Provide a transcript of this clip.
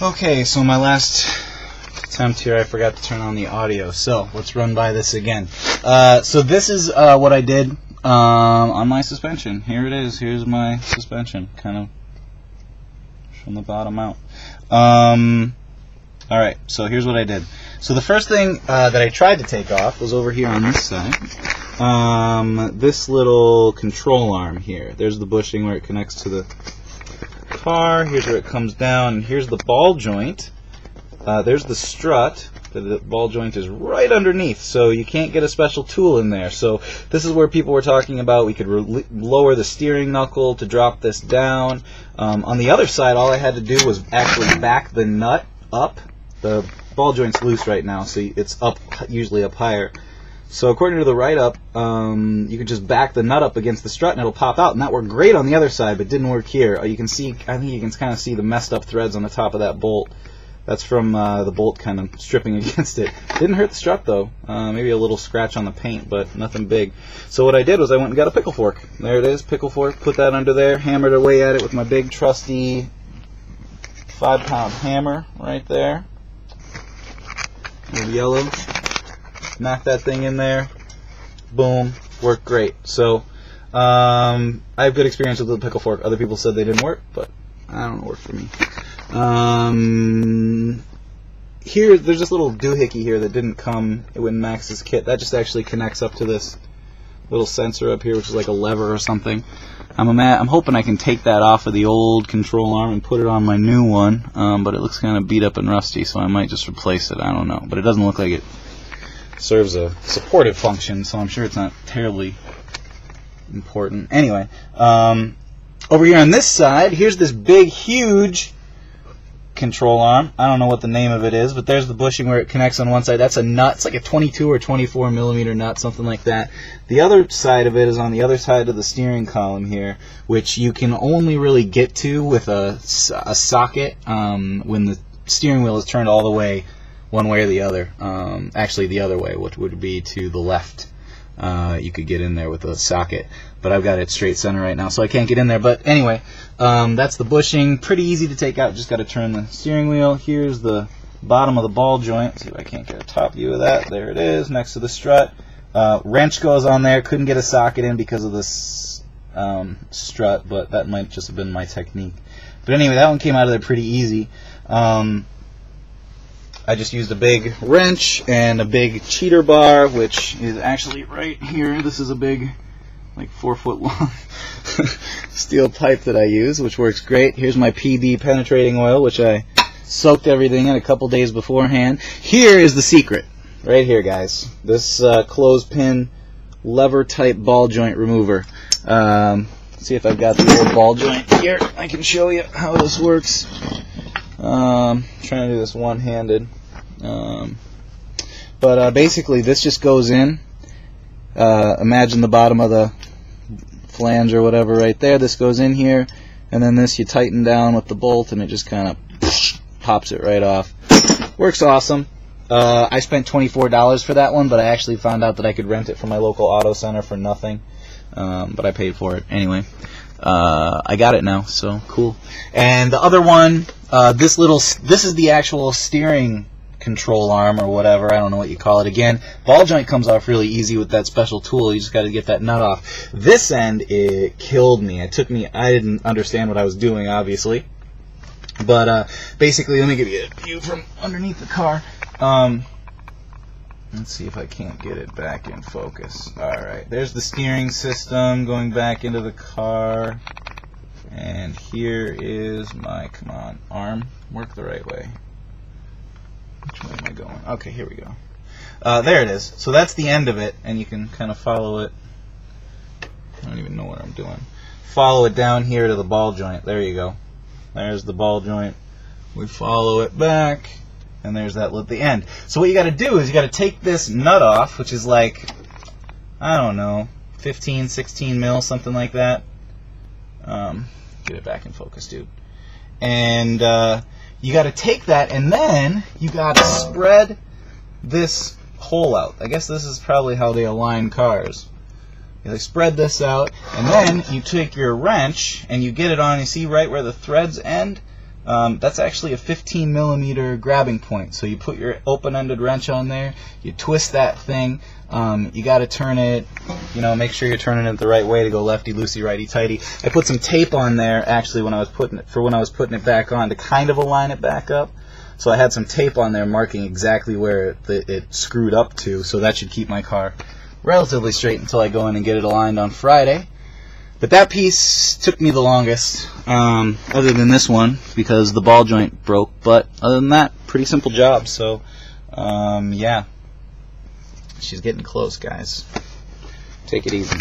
Okay, so my last attempt here, I forgot to turn on the audio, so let's run by this again. So this is what I did on my suspension. Here it is. Here's my suspension, kind of from the bottom out. Alright, so here's what I did. So the first thing that I tried to take off was over here on this side. This little control arm here. There's the bushing where it connects to the car. Here's where it comes down, and here's the ball joint. There's the strut. The ball joint is right underneath, so you can't get a special tool in there. So this is where people were talking about we could lower the steering knuckle to drop this down. On the other side, all I had to do was actually back the nut up. The ball joint's loose right now, so it's up, usually up higher. So according to the write-up, you could just back the nut up against the strut and it'll pop out, and that worked great on the other side, but didn't work here. You can see, I think you can kind of see the messed up threads on the top of that bolt. That's from the bolt kind of stripping against it. Didn't hurt the strut though. Maybe a little scratch on the paint, but nothing big. So what I did was I went and got a pickle fork. There it is, pickle fork. Put that under there, hammered away at it with my big trusty 5-pound hammer right there. Little yellow. Knock that thing in there. Boom. Worked great. So I have good experience with the pickle fork. Other people said they didn't work, but I don't know, it worked for me. Here, there's this little doohickey here that didn't come in Max's kit. That just actually connects up to this little sensor up here, which is like a lever or something. I'm hoping I can take that off of the old control arm and put it on my new one, but it looks kind of beat up and rusty, so I might just replace it. I don't know, but it doesn't look like it serves a supportive function, so I'm sure it's not terribly important. Anyway, over here on this side, here's this big, huge control arm. I don't know what the name of it is, but there's the bushing where it connects on one side. That's a nut. It's like a 22 or 24 millimeter nut, something like that. The other side of it is on the other side of the steering column here, which you can only really get to with a socket when the steering wheel is turned all the way one way or the other. Actually the other way, which would be to the left. You could get in there with a socket, but I've got it straight center right now, so I can't get in there. But anyway, that's the bushing. Pretty easy to take out. Just got to turn the steering wheel. Here's the bottom of the ball joint. See if I can't get a top view of that. There it is, next to the strut. Wrench goes on there. Couldn't get a socket in because of this strut, but that might just have been my technique. But anyway, that one came out of there pretty easy. I just used a big wrench and a big cheater bar, which is actually right here. This is a big, like 4-foot long steel pipe that I use, which works great. Here's my PB penetrating oil, which I soaked everything in a couple days beforehand. Here is the secret, right here, guys. This clothespin lever type ball joint remover. See if I've got the old ball joint here. I can show you how this works. Trying to do this one-handed, but basically this just goes in. Imagine the bottom of the flange or whatever right there. This goes in here, and then this you tighten down with the bolt, and it just kind of pops it right off. Works awesome. I spent $24 for that one, but I actually found out that I could rent it from my local auto center for nothing, but I paid for it anyway. I got it now, so cool. And the other one, this is the actual steering control arm or whatever. I don't know what you call it. Again, ball joint comes off really easy with that special tool. You just got to get that nut off. This end, it killed me. I didn't understand what I was doing, obviously. But basically, let me give you a view from underneath the car. Let's see if I can't get it back in focus. Alright, there's the steering system going back into the car. And here is my, come on, arm. Work the right way. Which way am I going? Okay, here we go. There it is. So that's the end of it, and you can kind of follow it. I don't even know what I'm doing. Follow it down here to the ball joint. There you go. There's the ball joint. We follow it back. And there's that at the end. So what you got to do is you got to take this nut off, which is like, I don't know, 15, 16 mil, something like that. Get it back in focus, dude. And you got to take that, and then you got to spread this hole out. I guess this is probably how they align cars. You spread this out, and then you take your wrench and you get it on. You see right where the threads end? That's actually a 15 millimeter grabbing point. So you put your open-ended wrench on there, you twist that thing. You got to turn it, make sure you're turning it the right way to go lefty loosey, righty tighty. I put some tape on there actually when I was putting it back on to kind of align it back up. So I had some tape on there marking exactly where it screwed up to. So that should keep my car relatively straight until I go in and get it aligned on Friday. But that piece took me the longest, other than this one, because the ball joint broke. But other than that, pretty simple job. So, yeah. She's getting close, guys. Take it easy.